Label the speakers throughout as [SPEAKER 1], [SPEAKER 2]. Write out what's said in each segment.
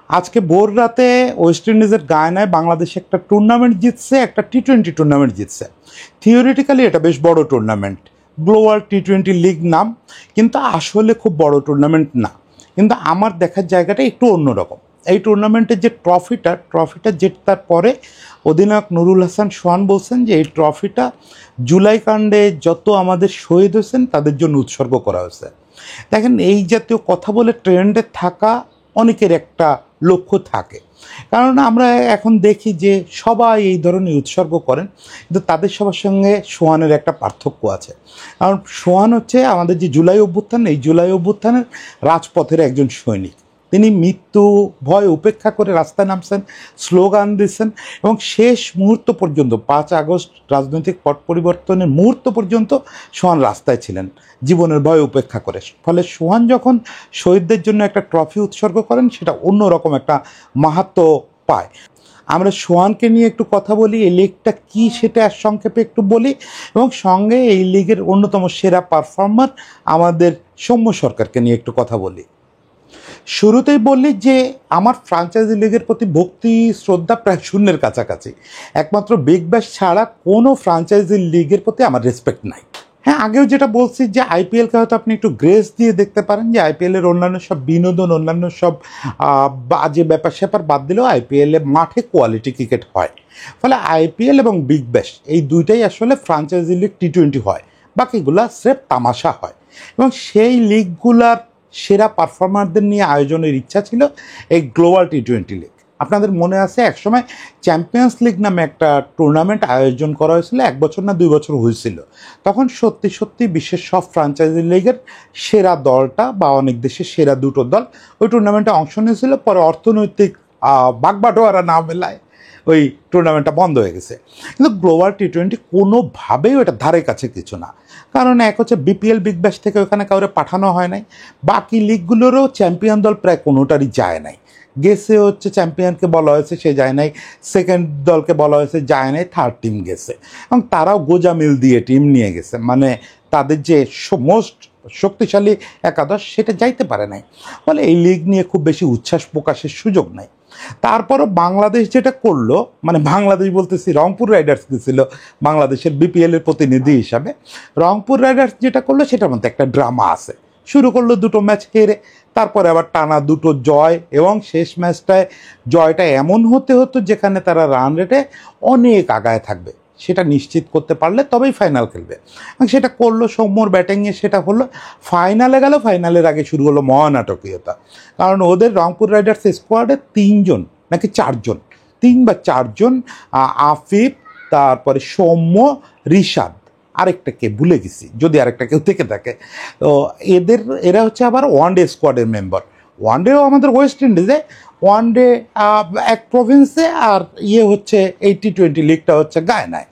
[SPEAKER 1] আজকে ভোর রাতে ওয়েস্ট ইন্ডিজের গায়ানায় বাংলাদেশ একটা টুর্নামেন্ট জিতছে, একটা টি-20 টুর্নামেন্ট জিতছে। থিওরিটিক্যালি এটা বেশ বড় টুর্নামেন্ট, গ্লোবাল টি-20 লিগ নাম, কিন্তু আসলে খুব বড় টুর্নামেন্ট না। কিন্তু আমার দেখার জায়গাটা একটু অন্যরকম। এই টুর্নামেন্টের যে ট্রফিটা জেতার পরে অধিনায়ক নুরুল হাসান সোহান বলছেন যে এই ট্রফিটা জুলাই কাণ্ডে যত আমাদের শহীদ হয়েছেন তাদের জন্য উৎসর্গ করা হয়েছে। দেখেন, এই জাতীয় কথা বলে ট্রেন্ডে থাকা অনেকের একটা লক্ষ্য থাকে, কারণ আমরা এখন দেখি যে সবাই এই ধরনের উৎসর্গ করেন, কিন্তু তাদের সবার সঙ্গে সোহানের একটা পার্থক্য আছে। কারণ সোহান হচ্ছে আমাদের যে জুলাই অভ্যুত্থান, এই জুলাই অভ্যুত্থানের রাজপথের একজন সৈনিক। তিনি মৃত্যু ভয় উপেক্ষা করে রাস্তায় নামছেন, স্লোগান দিচ্ছেন, এবং শেষ মুহূর্ত পর্যন্ত 5 আগস্ট রাজনৈতিক পট পরিবর্তনের মুহূর্ত পর্যন্ত সোহান রাস্তায় ছিলেন জীবনের ভয় উপেক্ষা করে। ফলে সোহান যখন শহীদদের জন্য একটা ট্রফি উৎসর্গ করেন, সেটা অন্যরকম একটা মাহাত্ম্য পায়। আমরা সোহানকে নিয়ে একটু কথা বলি, এই লিগটা কী সেটা সংক্ষেপে একটু বলি, এবং সঙ্গে এই লিগের অন্যতম সেরা পারফর্মার আমাদের সৌম্য সরকারকে নিয়ে একটু কথা বলি। শুরুতেই বললি যে আমার ফ্রাঞ্চাইজি লিগের প্রতি ভক্তি শ্রদ্ধা প্রায় শূন্যের কাছাকাছি। একমাত্র বিগ ব্যাশ ছাড়া কোনো ফ্রাঞ্চাইজি লিগের প্রতি আমার রেসপেক্ট নাই। হ্যাঁ, আগেও যেটা বলছি যে আইপিএলকে হয়তো আপনি একটু গ্রেস দিয়ে দেখতে পারেন, যে আইপিএলের অন্যান্য সব বিনোদন, অন্যান্য সব বাজে ব্যাপার স্যাপার বাদ দিলেও আইপিএলে মাঠে কোয়ালিটি ক্রিকেট হয়। ফলে আইপিএল এবং বিগ ব্যাশ এই দুইটাই আসলে ফ্রাঞ্চাইজি লিগ টি-20 হয়, বাকিগুলা স্রেফ তামাশা হয়। এবং সেই লিগগুলার সেরা পারফর্মারদের নিয়ে আয়োজনের ইচ্ছা ছিল এই গ্লোবাল টি-20 লিগ। আপনাদের মনে আছে একসময় চ্যাম্পিয়ন্স লিগ নামে একটা টুর্নামেন্ট আয়োজন করা হয়েছিল, 1 বছর না 2 বছর হয়েছিল। তখন সত্যি সত্যি বিশ্বের সব ফ্রাঞ্চাইজি লিগের সেরা দলটা বা অনেক দেশের সেরা দুটো দল ওই টুর্নামেন্টে অংশ নিয়েছিল। পরে অর্থনৈতিক বাগবাটোয়ারা না মেলায় ওই টুর্নামেন্টটা বন্ধ হয়ে গেছে। কিন্তু গ্লোবাল টি-20 কোনোভাবেই ওটা ধারে কাছে কিছু না। কারণ এক হচ্ছে বিপিএল, বিগ ব্যাশ থেকে ওখানে কাউরে পাঠানো হয় নাই। বাকি লিগগুলোরও চ্যাম্পিয়ন দল প্রায় কোনোটারই যায় নাই। গেছে হচ্ছে চ্যাম্পিয়নকে বলা হয়েছে, সে যায় নাই। সেকেন্ড দলকে বলা হয়েছে, যায় নাই। থার্ড টিম গেছে, এবং তারাও গোজামিল দিয়ে টিম নিয়ে গেছে, মানে তাদের যে মোস্ট শক্তিশালী একাদশ সেটা যাইতে পারে নাই। ফলে এই লিগ নিয়ে খুব বেশি উচ্ছ্বাস প্রকাশের সুযোগ নাই। তারপরও বাংলাদেশ যেটা করলো, মানে বাংলাদেশ বলতেছি, রংপুর রাইডার্স গেছিল বাংলাদেশের বিপিএলের প্রতিনিধি হিসাবে। রংপুর রাইডার্স যেটা করলো সেটার মধ্যে একটা ড্রামা আছে। শুরু করলো 2টো ম্যাচ হেরে, তারপরে আবার টানা 2টো জয়, এবং শেষ ম্যাচটায় জয়টা এমন হতে হতো যেখানে তারা রান রেটে অনেক আগায় থাকবে, সেটা নিশ্চিত করতে পারলে তবেই ফাইনাল খেলবে। এবং সেটা করলো সৌম্যর ব্যাটিংয়ে, সেটা হলো। ফাইনালে গেল, ফাইনালের আগে শুরু হলো মহানাটকীয়তা। কারণ ওদের রংপুর রাইডার্স স্কোয়াডে 3 জন নাকি 4 জন, 3 বা 4 জন, আফিফ, তারপরে সৌম্য, রিশাদ, আরেকটা কে ভুলে গেছি, যদি আরেকটা কেউ থেকে থাকে। তো এরা হচ্ছে আবার ওয়ানডে স্কোয়াডের মেম্বার। ওয়ানডেও আমাদের ওয়েস্ট ইন্ডিজে, ওয়ানডে এক প্রভিন্সে, আর হচ্ছে এই টি-20 লিগটা হচ্ছে গায়ানায়।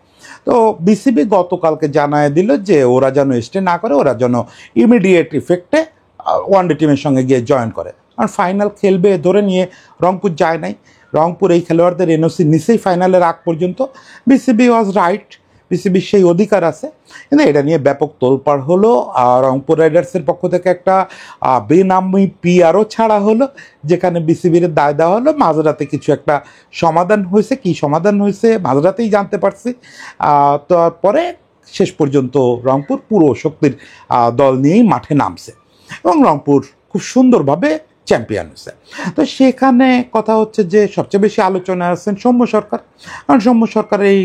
[SPEAKER 1] তো বিসিবি গতকালকে জানায় দিল যে ওরা যেন স্টে না করে, ওরা যেন ইমিডিয়েট ইফেক্টে ওয়ানডে টিমের সঙ্গে গিয়ে জয়েন করে। কারণ ফাইনাল খেলবে ধরে নিয়ে রংপুর যায় নাই। রংপুর এই খেলোয়াড়দের এনওসি নিচেই ফাইনালের আগ পর্যন্ত। বিসিবি ওয়াজ রাইট, বিসিবির সেই অধিকার আছে। কিন্তু এটা নিয়ে ব্যাপক তোলপাড় হলো। রংপুর রাইডার্সের পক্ষ থেকে একটা বেনামি পিআরও ছাড়া হলো, যেখানে বিসিবির দায় দেওয়া হলো। মাঝরাতে কিছু একটা সমাধান হয়েছে, কি সমাধান হয়েছে মাঝরাতেই জানতে পারছি। তারপরে শেষ পর্যন্ত রংপুর পুরো শক্তির দল নিয়েই মাঠে নামছে, এবং রংপুর খুব সুন্দরভাবে চ্যাম্পিয়ন হয়েছে। তো সেখানে কথা হচ্ছে যে সবচেয়ে বেশি আলোচনা আছেন সৌম্য সরকার। কারণ সৌম্য সরকার এই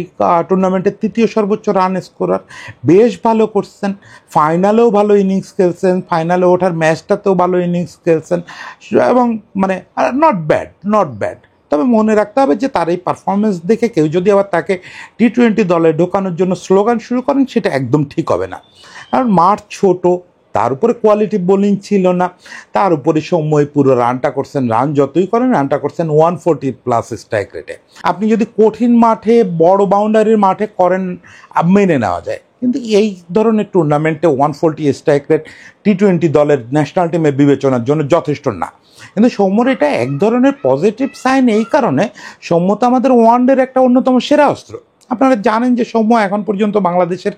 [SPEAKER 1] টুর্নামেন্টের 3য় সর্বোচ্চ রান স্কোরার, বেশ ভালো করছেন। ফাইনালেও ভালো ইনিংস খেলছেন, ফাইনালে ওঠার ম্যাচটাতেও ভালো ইনিংস খেলছেন, এবং মানে নট ব্যাড। তবে মনে রাখতে হবে যে তার এই পারফরমেন্স দেখে কেউ যদি আবার তাকে টি-20 দলে ঢোকানোর জন্য স্লোগান শুরু করেন, সেটা একদম ঠিক হবে না। কারণ মাঠ ছোট, তার উপরে কোয়ালিটি বোলিং ছিল না, তার উপরে সময় পুরো রানটা করছেন, রান যতই করেন রানটা করছেন 140+ স্ট্রাইক রেটে। আপনি যদি কঠিন মাঠে, বড় বাউন্ডারির মাঠে করেন মেনে নেওয়া যায়, কিন্তু এই ধরনের টুর্নামেন্টে 140 স্ট্রাইক রেট টি-20 দলের ন্যাশনাল টিমের বিবেচনার জন্য যথেষ্ট না। কিন্তু সৌম্যর এটা এক ধরনের পজিটিভ সাইন, এই কারণে সৌম্য তো আমাদের ওয়ানডের একটা অন্যতম সেরা অস্ত্র। আপনারা জানেন যে সৌম্য এখন পর্যন্ত বাংলাদেশের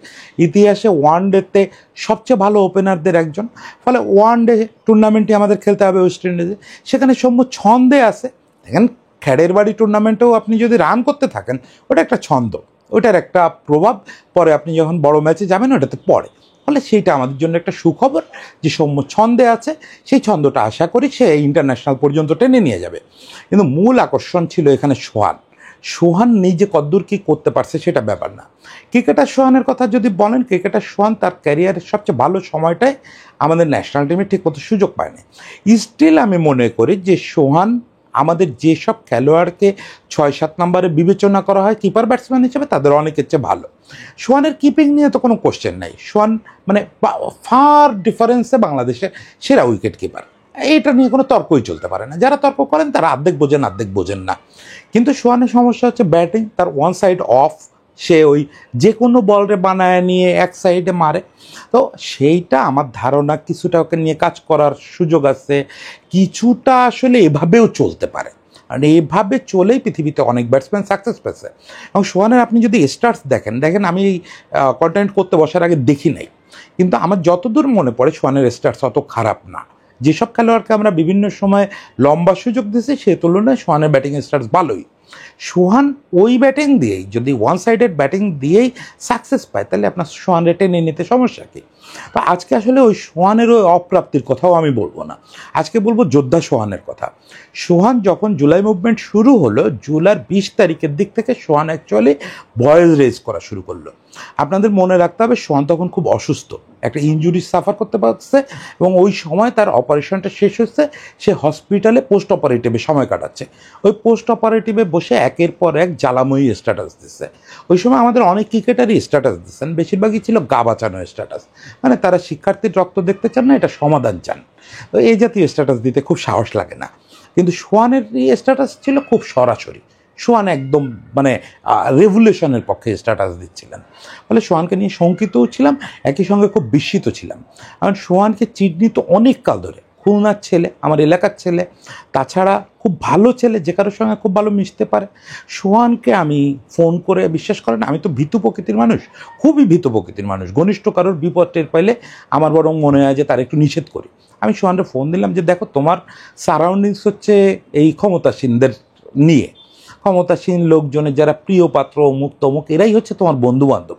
[SPEAKER 1] ইতিহাসে ওয়ানডেতে সবচেয়ে ভালো ওপেনারদের একজন। ফলে ওয়ানডে টুর্নামেন্টটি আমাদের খেলতে হবে ওয়েস্ট ইন্ডিজে, সেখানে সৌম্য ছন্দে আছে, দেখেন খ্যাডের বাড়ি টুর্নামেন্টেও আপনি যদি রান করতে থাকেন, ওটা একটা ছন্দ, ওটার একটা প্রভাব পরে আপনি যখন বড় ম্যাচে যাবেন ওটাতে পড়ে। ফলে সেইটা আমাদের জন্য একটা সুখবর যে সৌম্য ছন্দে আছে, সেই ছন্দটা আশা করি সে ইন্টারন্যাশনাল পর্যন্ত টেনে নিয়ে যাবে। কিন্তু মূল আকর্ষণ ছিল এখানে সোহান নিজে কদ্দূর কী করতে পারছে সেটা ব্যাপার না। ক্রিকেটার সোহানের কথা যদি বলেন, ক্রিকেটার সোহান তার ক্যারিয়ারের সবচেয়ে ভালো সময়টায় আমাদের ন্যাশনাল টিমে ঠিকমতো সুযোগ পায়নি। স্টিল আমি মনে করি যে সোহান আমাদের যেসব খেলোয়াড়কে 6-7 নম্বরে বিবেচনা করা হয় কিপার ব্যাটসম্যান হিসেবে, তাদের অনেকের চেয়ে ভালো। সোহানের কিপিং নিয়ে তো কোনো কোশ্চেন নাই। সোহান মানে ফার ডিফারেন্সে বাংলাদেশের সেরা উইকেট কিপার, এইটা নিয়ে কোনো তর্কই চলতে পারে না। যারা তর্ক করেন তারা অর্ধেক বোঝেন না। কিন্তু সোহানের সমস্যা হচ্ছে ব্যাটিং, তার ওয়ান সাইড অফ, সে ওই যে কোনো বলরে বানায় নিয়ে এক সাইডে মারে। তো সেইটা আমার ধারণা কিছুটা ওকে নিয়ে কাজ করার সুযোগ আছে, কিছুটা আসলে এভাবেও চলতে পারে। আর এইভাবে চলেই পৃথিবীতে অনেক ব্যাটসম্যান সাকসেস পেয়েছে। এবং সোহানের আপনি যদি স্টার্টস দেখেন আমি কন্টেন্ট করতে বসার আগে দেখি নাই, কিন্তু আমার যতদূর মনে পড়ে সোহানের স্টার্টস অত খারাপ না। যেসব খেলোয়াড়কে আমরা বিভিন্ন সময় লম্বা সুযোগ দিয়েছি সে তুলনায় সোহানের ব্যাটিং স্টার্টস ভালোই। সোহান ওই ব্যাটিং দিয়েই যদি ওয়ান সাইডেড ব্যাটিং দিয়েই সাকসেস পায়, তাহলে আপনার সোহান টেনে নিতে সমস্যা কী? তো আজকে আসলে ওই সোহানের ওই অপ্রাপ্তির কথাও আমি বলবো না, আজকে বলবো যোদ্ধা সোহানের কথা। সোহান যখন জুলাই মুভমেন্ট শুরু হলো, জুলাইয়ের 20 তারিখের দিক থেকে সোহান অ্যাকচুয়ালি ভয়েস রেজ করা শুরু করলো। আপনাদের মনে রাখতে হবে সোহান তখন খুব অসুস্থ, একটা ইনজুরি সাফার করতে পারছে, এবং ওই সময় তার অপারেশনটা শেষ হচ্ছে, সে হসপিটালে পোস্ট অপারেটিভে সময় কাটাচ্ছে। ওই পোস্ট অপারেটিভে বসে একের পর এক জ্বালাময়ী স্ট্যাটাস দিচ্ছে। ওই সময় আমাদের অনেক ক্রিকেটারই স্ট্যাটাস দিচ্ছেন, বেশিরভাগই ছিল গা বাঁচানো স্ট্যাটাস, মানে তারা শিক্ষার্থীর রক্ত দেখতে চান না, এটা সমাধান চান। তো এই জাতীয় স্ট্যাটাস দিতে খুব সাহস লাগে না। কিন্তু সোহানের এই স্ট্যাটাস ছিল খুব সরাসরি, সোহান একদম মানে রেভলিউশনের পক্ষে স্ট্যাটাস দিচ্ছিলেন। ফলে সোহানকে নিয়ে শঙ্কিতও ছিলাম, একই সঙ্গে খুব বিস্মিত ছিলাম। কারণ সোহানকে চিহ্নিত অনেক কাল ধরে, খুলনার ছেলে, আমার এলাকার ছেলে, তাছাড়া খুব ভালো ছেলে, যে কারোর সঙ্গে খুব ভালো মিশতে পারে। সোহানকে আমি ফোন করে, বিশ্বাস করেন আমি তো ভীতু প্রকৃতির মানুষ, খুবই ভীতু প্রকৃতির মানুষ, ঘনিষ্ঠ কারোর বিপদ টের পাইলে আমার বরং মনে হয় যে তার একটু নিষেধ করি। আমি সোহানকে ফোন দিলাম যে দেখো তোমার সারাউন্ডিংস হচ্ছে এই ক্ষমতাসীনদের নিয়ে, ক্ষমতাসীন লোকজনের যারা প্রিয় পাত্র অমুক তমুক, এরাই হচ্ছে তোমার বন্ধুবান্ধব।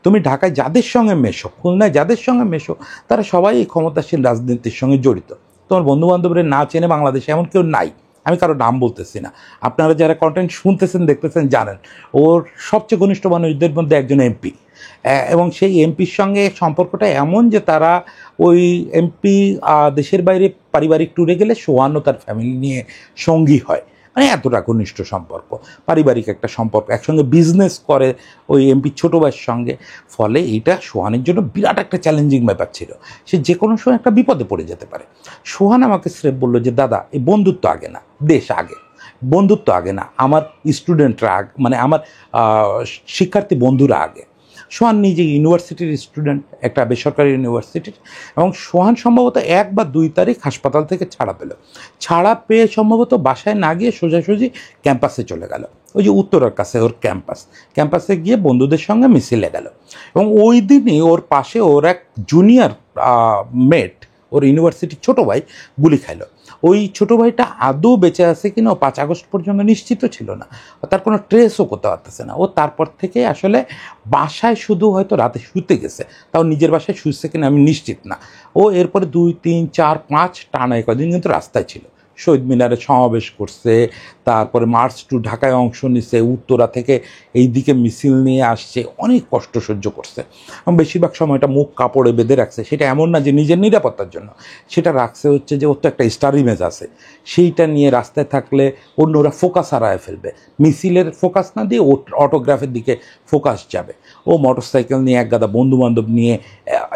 [SPEAKER 1] তুমি ঢাকায় যাদের সঙ্গে মেশো, খুলনায় যাদের সঙ্গে মেশো, তারা সবাই এই ক্ষমতাসীন রাজনীতির সঙ্গে জড়িত। তোমার বন্ধুবান্ধবের না চেনে বাংলাদেশে এমন কেউ নাই। আমি কারো নাম বলতেছি না, আপনারা যারা কন্টেন্ট শুনতেছেন দেখতেছেন জানেন ওর সবচেয়ে ঘনিষ্ঠ মানুষদের মধ্যে একজন এমপি, এবং সেই এমপির সঙ্গে সম্পর্কটা এমন যে তারা ওই এমপি দেশের বাইরে পারিবারিক ট্যুরে গেলে সোহান ও তার ফ্যামিলি নিয়ে সঙ্গী হয়, মানে এতটা ঘনিষ্ঠ সম্পর্ক, পারিবারিক একটা সম্পর্ক, একসঙ্গে বিজনেস করে ওই এমপির ছোটো ভাইয়ের সঙ্গে। ফলে এইটা সোহানের জন্য বিরাট একটা চ্যালেঞ্জিং ব্যাপার ছিল, সে যে কোনো সময় একটা বিপদে পড়ে যেতে পারে। সোহান আমাকে স্রেফ বললো যে দাদা এই বন্ধুত্ব আগে না, দেশ আগে, বন্ধুত্ব আগে না, আমার স্টুডেন্টরা আগে, মানে আমার শিক্ষার্থী বন্ধুরা আগে। সোহান নিজে ইউনিভার্সিটির স্টুডেন্ট, একটা বেসরকারি ইউনিভার্সিটির, এবং সোহান সম্ভবত 1 বা 2 তারিখ হাসপাতাল থেকে ছাড়া পেল। ছাড়া পেয়ে সম্ভবত বাসায় না গিয়ে সোজাসুজি ক্যাম্পাসে চলে গেল, ওই যে উত্তরার কাছে ওর ক্যাম্পাসে গিয়ে বন্ধুদের সঙ্গে মিছিলে গেল। এবং ওই দিনই ওর পাশে ওর এক জুনিয়র মেট, ওর ইউনিভার্সিটির ছোটো ভাই গুলি খাইল। ওই ছোটো ভাইটা আদৌ বেঁচে আছে কিনা ও 5 আগস্ট পর্যন্ত নিশ্চিত ছিল না, তার কোনো ট্রেসও করতে পারতেছে না। ও তারপর থেকে আসলে বাসায় শুধু হয়তো রাতে শুতে গেছে, তাও নিজের বাসায় শুয়েছে কিনা আমি নিশ্চিত না। ও এরপরে 2, 3, 4, 5 টানা কদিন কিন্তু রাস্তায় ছিল, শহীদ মিনারে সমাবেশ করছে, তারপরে মার্চ টু ঢাকায় অংশ নিচ্ছে, উত্তরা থেকে এই দিকে মিছিল নিয়ে আসছে, অনেক কষ্ট সহ্য করছে। এবং বেশিরভাগ সময়টা মুখ কাপড়ে বেঁধে রাখছে, সেটা এমন না যে নিজের নিরাপত্তার জন্য, সেটা রাখছে হচ্ছে যে ওর তো একটা স্টার ইমেজ আছে, সেইটা নিয়ে রাস্তায় থাকলে অন্যরা ফোকাস হারায় ফেলবে, মিছিলের ফোকাস না দিয়ে অটোগ্রাফের দিকে ফোকাস যাবে। ও মোটরসাইকেল নিয়ে এক গাদা বন্ধুবান্ধব নিয়ে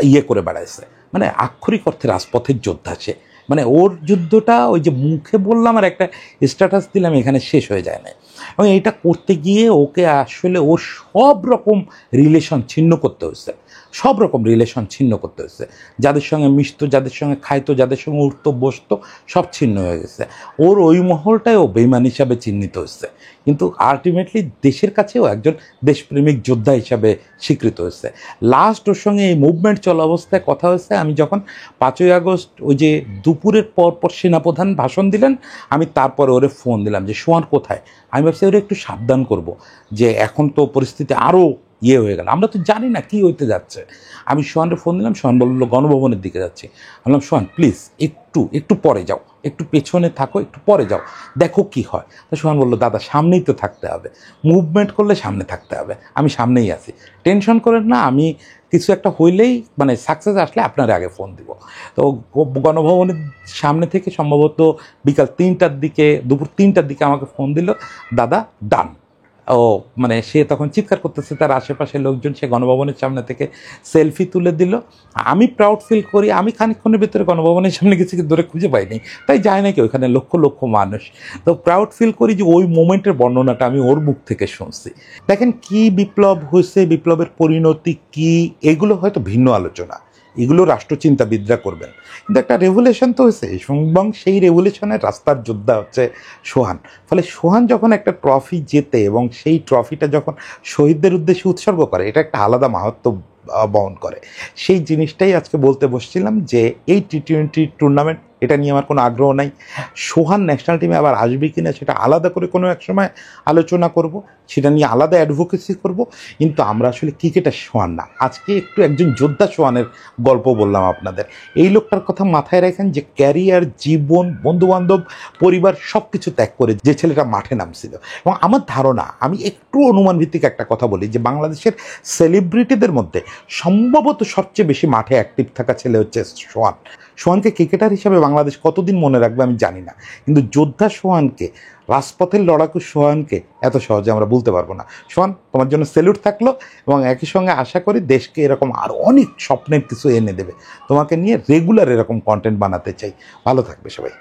[SPEAKER 1] ইয়ে করে বেড়াইছে, মানে আক্ষরিক অর্থে রাজপথের যোদ্ধা সে। মানে ওর যুদ্ধটা ওই যে মুখে বললাম আর একটা স্ট্যাটাস দিলাম এখানে শেষ হয়ে যায় না। এবং এইটা করতে গিয়ে ওকে আসলে ওর সব রকম রিলেশন ছিন্ন করতে হয়েছে। সব রকম রিলেশন ছিন্ন করতে হয়েছে, যাদের সঙ্গে মিশতো, যাদের সঙ্গে খাইতো, যাদের সঙ্গে উঠতো বসতো, সব ছিন্ন হয়ে গেছে। ওর ওই মহলটাও বেইমান হিসাবে চিহ্নিত হচ্ছে, কিন্তু আলটিমেটলি দেশের কাছেও একজন দেশপ্রেমিক যোদ্ধা হিসাবে স্বীকৃত হয়েছে। লাস্ট ওর সঙ্গে এই মুভমেন্ট চলা অবস্থায় কথা হয়েছে, আমি যখন 5ই আগস্ট ওই যে দুপুরের পর সেনাপ্রধান ভাষণ দিলেন, আমি তারপরে ওরে ফোন দিলাম যে সোহান কোথায়। আমি ভাবছি ওরে একটু সাবধান করব যে এখন তো পরিস্থিতি আরও হয়ে গেল, আমরা তো জানি না কী হইতে যাচ্ছে। আমি সোহানকে ফোন দিলাম, সোহান বললো গণভবনের দিকে যাচ্ছি। আমি বললাম সোহান প্লিজ একটু পরে যাও, একটু পেছনে থাকো, একটু পরে যাও, দেখো কি হয়। তো সোহান বললো দাদা সামনেই তো থাকতে হবে, মুভমেন্ট করলে সামনে থাকতে হবে, আমি সামনেই আছি, টেনশন করেন না, আমি কিছু একটা হইলেই মানে সাকসেস আসলে আপনার আগে ফোন দিব। তো গণভবনের সামনে থেকে সম্ভবত বিকাল 3টার দিকে, দুপুর 3টার দিকে আমাকে ফোন দিল, দাদা ডান। ও মানে সে তখন চিৎকার করতেছে, তার আশেপাশের লোকজন, সে গণভবনের সামনে থেকে সেলফি তুলে দিল। আমি প্রাউড ফিল করি, আমি খানিকক্ষণের ভিতরে গণভবনের সামনে গেছি দূরে খুঁজে পাইনি, তাই যায় নাকি ওইখানে লক্ষ লক্ষ মানুষ। তো প্রাউড ফিল করি যে ওই মোমেন্টের বর্ণনাটা আমি ওর মুখ থেকে শুনছি। দেখেন কি বিপ্লব হয়েছে, বিপ্লবের পরিণতি কি, এগুলো হয়তো ভিন্ন আলোচনা, এগুলো রাষ্ট্রচিন্তাবিদরা করবেন, কিন্তু একটা রেভলিউশন তো হয়েছে এবং সেই রেভলিউশনের রাস্তার যোদ্ধা হচ্ছে সোহান। ফলে সোহান যখন একটা ট্রফি জেতে এবং সেই ট্রফিটা যখন শহীদদের উদ্দেশ্যে উৎসর্গ করে, এটা একটা আলাদা মাহাত্ম্য বহন করে। সেই জিনিসটাই আজকে বলতে বসছিলাম যে এই টি-20 টুর্নামেন্ট, এটা নিয়ে আমার কোনো আগ্রহ নাই। সোহান ন্যাশনাল টিমে আবার আসবে কি না সেটা আলাদা করে কোনো এক সময় আলোচনা করব, সেটা নিয়ে আলাদা অ্যাডভোকেসি করব, কিন্তু আমরা আসলে ক্রিকেটার সোহান না। আজকে একটু একজন যোদ্ধা সোহানের গল্প বললাম আপনাদের। এই লোকটার কথা মাথায় রাখেন যে ক্যারিয়ার, জীবন, বন্ধুবান্ধব, পরিবার সব কিছু ত্যাগ করে যে ছেলেটা মাঠে নামছিল। এবং আমার ধারণা, আমি একটু অনুমান ভিত্তিক একটা কথা বলি, যে বাংলাদেশের সেলিব্রিটিদের মধ্যে সম্ভবত সবচেয়ে বেশি মাঠে অ্যাক্টিভ থাকা ছেলে হচ্ছে সোহান। সোহানকে ক্রিকেটার হিসাবে বাংলাদেশ কতদিন মনে রাখবে আমি জানি না, কিন্তু যোদ্ধা সোহানকে, রাজপথের লড়াকু সোহানকে এত সহজে আমরা বলতে পারবো না। সোহান, তোমার জন্য স্যালুট থাকলো, এবং একই সঙ্গে আশা করি দেশকে এরকম আরও অনেক স্বপ্নের কিছু এনে দেবে। তোমাকে নিয়ে রেগুলার এরকম কন্টেন্ট বানাতে চাই। ভালো থাকবে সবাই।